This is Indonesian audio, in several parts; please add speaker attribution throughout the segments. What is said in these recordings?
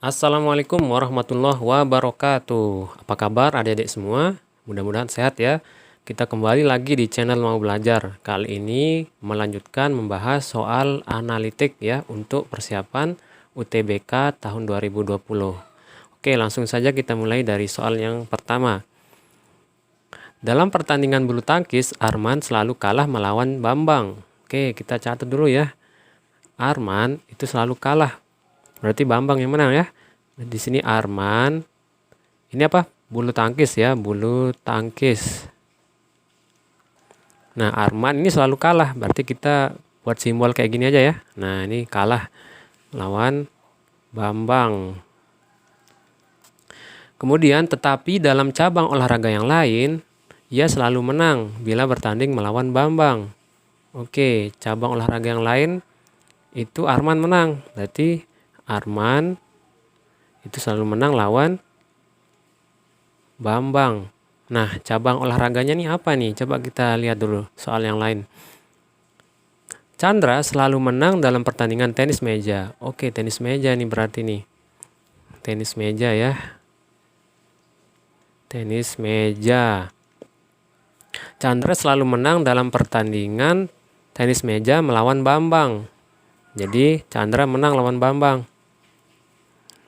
Speaker 1: Assalamualaikum warahmatullahi wabarakatuh. Apa kabar adik-adik semua? Mudah-mudahan sehat ya. Kita kembali lagi di channel Mau Belajar. Kali ini melanjutkan membahas soal analitik ya untuk persiapan UTBK tahun 2020. Oke, langsung saja kita mulai dari soal yang pertama. Dalam pertandingan bulu tangkis, Arman selalu kalah melawan Bambang. Oke, kita catat dulu ya. Arman itu selalu kalah. Berarti Bambang yang menang ya. Di sini Arman. Ini apa? Bulu tangkis ya, bulu tangkis. Nah, Arman ini selalu kalah. Berarti kita buat simbol kayak gini aja ya. Nah, ini kalah lawan Bambang. Kemudian, tetapi dalam cabang olahraga yang lain, ia selalu menang bila bertanding melawan Bambang. Oke, cabang olahraga yang lain itu Arman menang. Berarti Arman itu selalu menang lawan Bambang. Nah, cabang olahraganya nih apa nih? Coba kita lihat dulu soal yang lain. Chandra selalu menang dalam pertandingan tenis meja. Oke, tenis meja nih berarti nih. Tenis meja ya. Tenis meja. Chandra selalu menang dalam pertandingan tenis meja melawan Bambang. Jadi, Chandra menang lawan Bambang.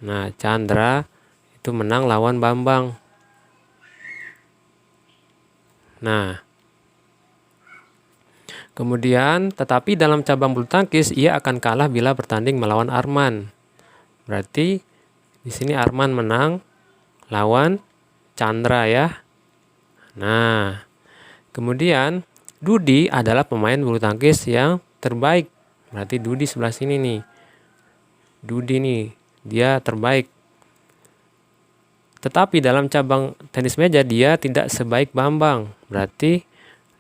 Speaker 1: Nah, Chandra itu menang lawan Bambang. Nah, kemudian tetapi dalam cabang bulu tangkis ia akan kalah bila bertanding melawan Arman. Berarti di sini Arman menang lawan Chandra ya. Nah, kemudian Dudi adalah pemain bulu tangkis yang terbaik. Berarti Dudi sebelah sini nih. Dudi nih, dia terbaik. Tetapi dalam cabang tenis meja dia tidak sebaik Bambang. Berarti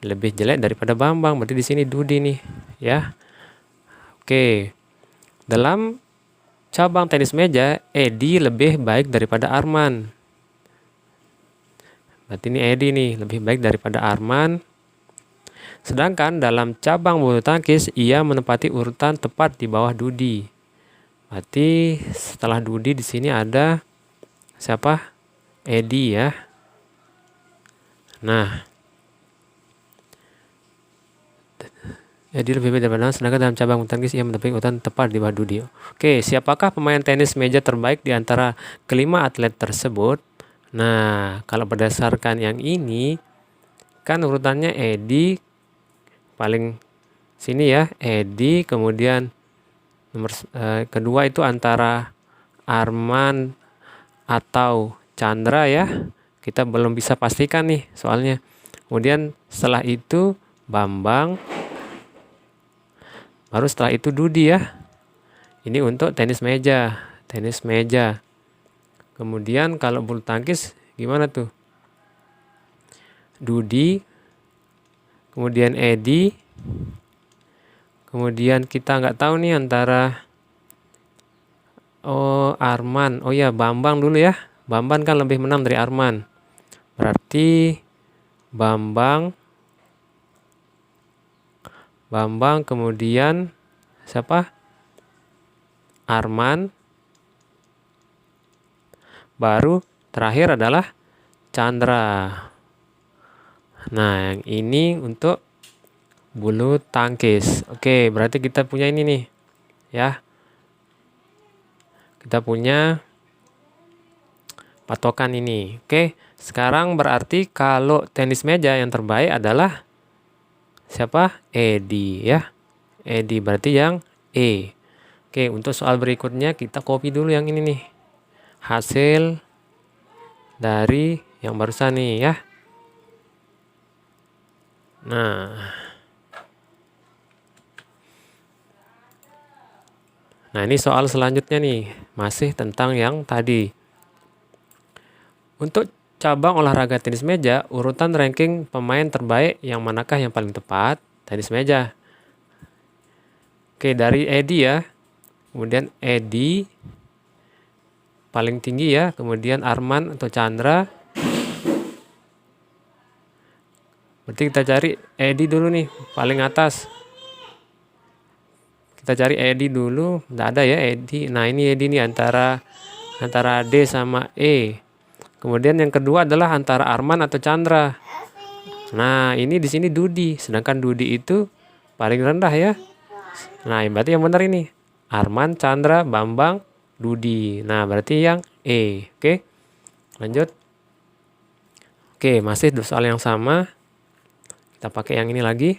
Speaker 1: lebih jelek daripada Bambang. Berarti di sini Dudi nih, ya. Oke. Dalam cabang tenis meja Edi lebih baik daripada Arman. Berarti ini Edi nih lebih baik daripada Arman. Sedangkan dalam cabang bulu tangkis ia menempati urutan tepat di bawah Dudi. Berarti setelah Dudi di sini ada siapa? Edi ya. Nah, Edi lebih baik daripada Arman, sedangkan dalam cabang bulu tangkis ia menempati urutan tepat di bawah Dudi. Oke, siapakah pemain tenis meja terbaik di antara kelima atlet tersebut? Nah, kalau berdasarkan yang ini kan urutannya Edi paling sini ya, Edi, kemudian nomor kedua itu antara Arman atau Chandra ya. Kita belum bisa pastikan nih soalnya. Kemudian setelah itu Bambang. Baru setelah itu Dudi ya. Ini untuk tenis meja. Tenis meja. Kemudian kalau bulu tangkis gimana tuh? Dudi. Kemudian Edi. Kemudian kita nggak tahu nih antara Arman. Oh ya, Bambang dulu ya. Bambang kan lebih menang dari Arman. Berarti Bambang kemudian siapa? Arman. Baru terakhir adalah Chandra. Nah, yang ini untuk bulu tangkis. Oke, berarti kita punya ini nih. Ya. Kita punya patokan ini. Oke, sekarang berarti kalau tenis meja yang terbaik adalah siapa? Edi ya. Edi berarti yang E. Oke, untuk soal berikutnya kita copy dulu yang ini nih. Hasil dari yang barusan nih ya. Nah, ini soal selanjutnya nih, masih tentang yang tadi. Untuk cabang olahraga tenis meja, urutan ranking pemain terbaik yang manakah yang paling tepat? Tenis meja. Oke, dari Edi ya. Kemudian Edi paling tinggi ya, kemudian Arman atau Chandra. Berarti kita cari Edi dulu nih, paling atas. Kita cari Edi dulu, nggak ada ya Edi. Nah, ini Edi nih antara antara D sama E. Kemudian yang kedua adalah antara Arman atau Chandra. Nah, ini di sini Dudi, sedangkan Dudi itu paling rendah ya. Nah, berarti yang benar ini Arman, Chandra, Bambang, Dudi. Nah, berarti yang E. Oke. Lanjut. Oke, masih soal yang sama. Kita pakai yang ini lagi.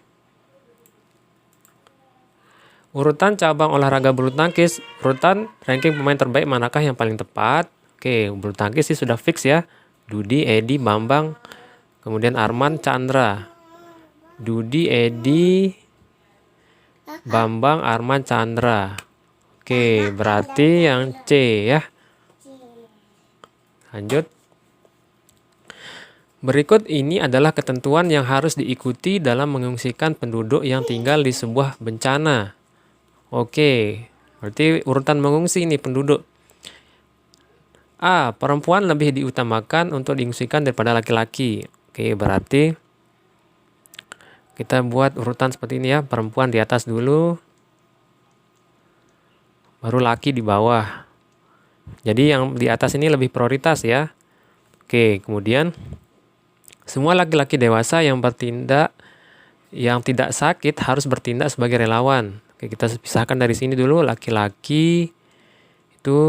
Speaker 1: Urutan cabang olahraga bulu tangkis, urutan ranking pemain terbaik manakah yang paling tepat? Oke, bulu tangkis sih sudah fix ya. Dudi, Edi, Bambang, kemudian Arman, Chandra. Dudi, Edi, Bambang, Arman, Chandra. Oke, berarti yang C ya. Lanjut. Berikut ini adalah ketentuan yang harus diikuti dalam mengungsikan penduduk yang tinggal di sebuah bencana. Oke, berarti urutan mengungsi ini penduduk. A. Perempuan lebih diutamakan untuk diungsikan daripada laki-laki. Oke, berarti kita buat urutan seperti ini ya. Perempuan di atas dulu, baru laki di bawah. Jadi yang di atas ini lebih prioritas ya. Oke, kemudian semua laki-laki dewasa yang bertindak yang tidak sakit harus bertindak sebagai relawan. Oke, kita pisahkan dari sini dulu. Laki-laki itu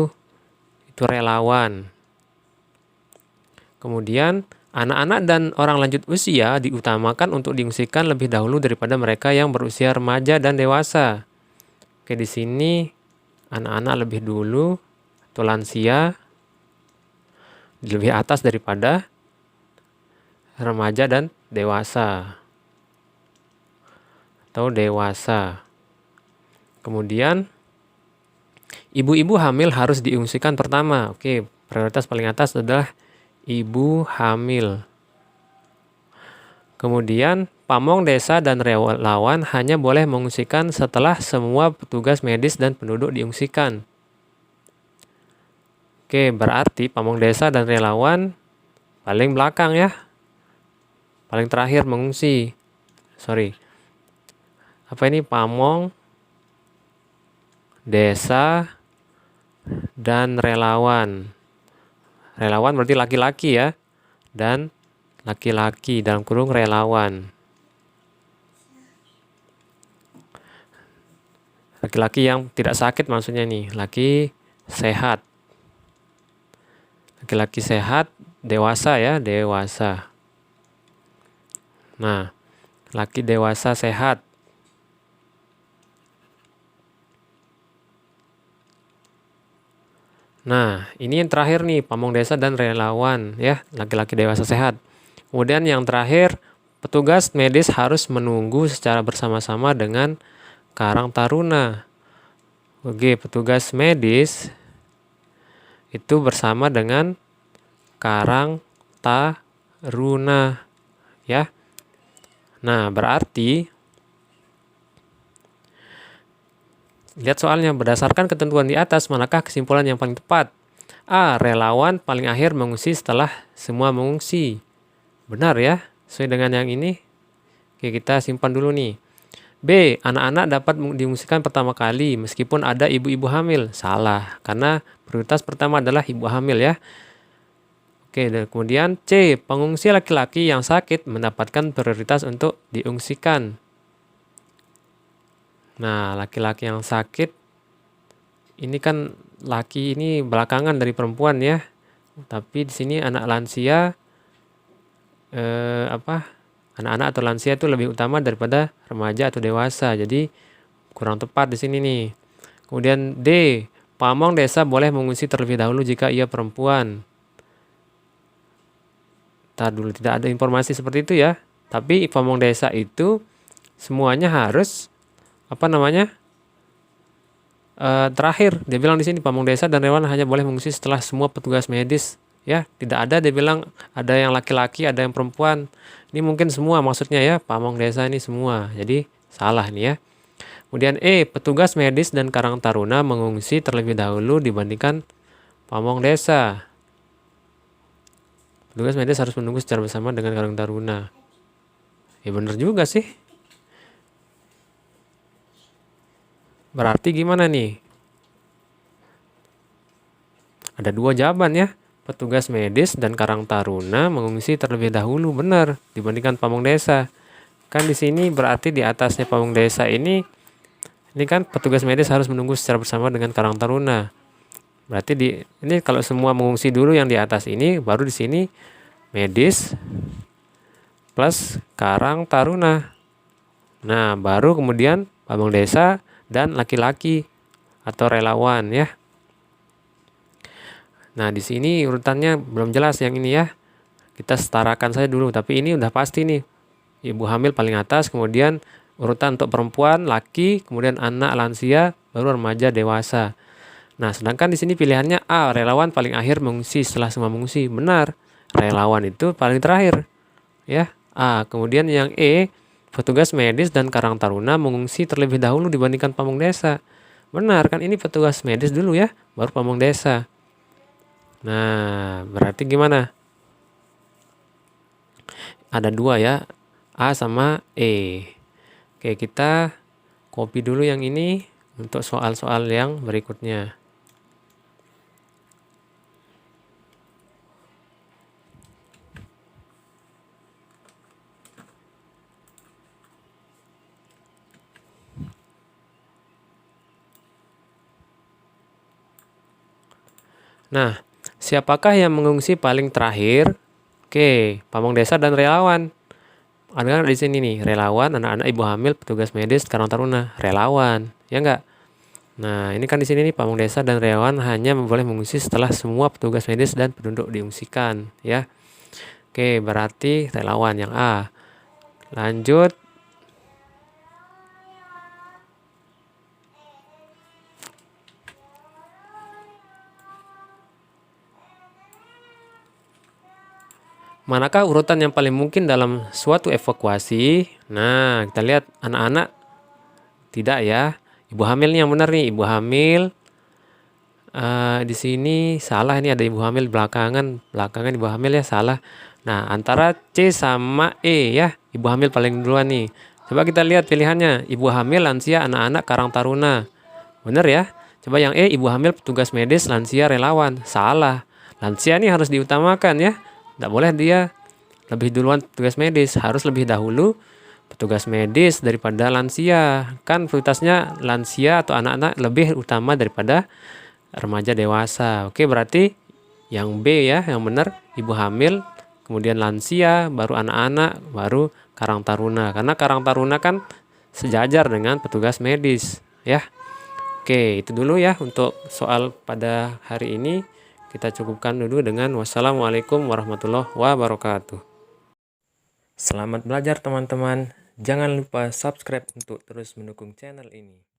Speaker 1: relawan. Kemudian anak-anak dan orang lanjut usia diutamakan untuk diungsikan lebih dahulu daripada mereka yang berusia remaja dan dewasa. Oke, di sini anak-anak lebih dulu atau lansia lebih atas daripada remaja dan dewasa atau dewasa. Kemudian ibu-ibu hamil harus diungsikan pertama. Oke, prioritas paling atas adalah ibu hamil. Kemudian pamong desa dan relawan hanya boleh mengungsikan setelah semua petugas medis dan penduduk diungsikan. Oke, berarti pamong desa dan relawan paling belakang ya. Paling terakhir mengungsi. Apa ini? Pamong, desa, dan relawan. Relawan berarti laki-laki ya. Dan laki-laki dalam kurung relawan. Laki-laki yang tidak sakit maksudnya nih. Laki sehat. Laki-laki sehat, dewasa ya, dewasa. Nah, laki dewasa sehat. Nah, ini yang terakhir nih, pamong desa dan relawan ya, laki-laki dewasa sehat. Kemudian yang terakhir, petugas medis harus menunggu secara bersama-sama dengan Karang Taruna. Oke, petugas medis itu bersama dengan Karang Taruna ya. Nah, berarti lihat soalnya, berdasarkan ketentuan di atas, manakah kesimpulan yang paling tepat? A. Relawan paling akhir mengungsi setelah semua mengungsi. Benar ya, sesuai dengan yang ini. Oke, kita simpan dulu nih. B. Anak-anak dapat diungsikan pertama kali meskipun ada ibu-ibu hamil. Salah, karena prioritas pertama adalah ibu hamil ya. Oke, dan kemudian C. Pengungsi laki-laki yang sakit mendapatkan prioritas untuk diungsikan. Nah, laki-laki yang sakit ini kan laki ini belakangan dari perempuan ya. Tapi di sini anak lansia anak-anak atau lansia itu lebih utama daripada remaja atau dewasa. Jadi kurang tepat di sini nih. Kemudian D. Pamong desa boleh mengungsi terlebih dahulu jika ia perempuan. Ntar dulu, tidak ada informasi seperti itu ya. Tapi pamong desa itu semuanya harus terakhir dia bilang di sini, pamong desa dan relawan hanya boleh mengungsi setelah semua petugas medis ya. Tidak ada dia bilang ada yang laki-laki, ada yang perempuan. Ini mungkin semua maksudnya ya, pamong desa ini semua. Jadi salah nih ya. Kemudian E. Petugas medis dan Karang Taruna mengungsi terlebih dahulu dibandingkan pamong desa. Petugas medis harus menunggu secara bersama dengan Karang Taruna. Ya benar juga sih. Berarti gimana nih? Ada dua jawaban ya. Petugas medis dan Karang Taruna mengungsi terlebih dahulu, benar, dibandingkan pamong desa. Kan di sini berarti di atasnya pamong desa ini kan petugas medis harus menunggu secara bersama dengan Karang Taruna. Berarti ini kalau semua mengungsi dulu yang di atas ini, baru di sini medis plus Karang Taruna. Nah, baru kemudian pamong desa dan laki-laki atau relawan ya. Nah, di sini urutannya belum jelas yang ini ya. Kita setarakan saja dulu, tapi ini udah pasti nih. Ibu hamil paling atas, kemudian urutan untuk perempuan, laki, kemudian anak, lansia, baru remaja, dewasa. Nah, sedangkan di sini pilihannya A, relawan paling akhir mengungsi setelah semua mengungsi. Benar. Relawan itu paling terakhir. Ya, A. Kemudian yang E, petugas medis dan Karang Taruna mengungsi terlebih dahulu dibandingkan pamong desa. Benar kan, ini petugas medis dulu ya, baru pamong desa. Nah, berarti gimana? Ada dua ya, A sama E. Oke, kita copy dulu yang ini untuk soal-soal yang berikutnya. Nah, siapakah yang mengungsi paling terakhir? Oke, pamong desa dan relawan. Ada kan di sini nih, relawan, anak-anak, ibu hamil, petugas medis, Karang Taruna, relawan, ya enggak? Nah, ini kan di sini nih pamong desa dan relawan hanya boleh mengungsi setelah semua petugas medis dan penduduk diungsikan, ya. Oke, berarti relawan yang A. Lanjut. Manakah urutan yang paling mungkin dalam suatu evakuasi? Nah, kita lihat anak-anak tidak ya. Ibu hamil nih yang benar nih, ibu hamil. Di sini salah, ini ada ibu hamil belakangan ibu hamil ya, salah. Nah, antara C sama E ya, ibu hamil paling duluan nih. Coba kita lihat pilihannya, ibu hamil, lansia, anak-anak, Karang Taruna. Benar ya? Coba yang E, ibu hamil, petugas medis, lansia, relawan. Salah. Lansia nih harus diutamakan ya. Tidak boleh dia lebih duluan petugas medis, harus lebih dahulu petugas medis daripada lansia. Kan prioritasnya lansia atau anak-anak lebih utama daripada remaja dewasa. Oke, berarti yang B ya, yang benar, ibu hamil, kemudian lansia, baru anak-anak, baru Karang Taruna. Karena Karang Taruna kan sejajar dengan petugas medis ya. Oke, itu dulu ya untuk soal pada hari ini. Kita cukupkan dulu dengan wassalamualaikum warahmatullahi wabarakatuh. Selamat belajar teman-teman. Jangan lupa subscribe untuk terus mendukung channel ini.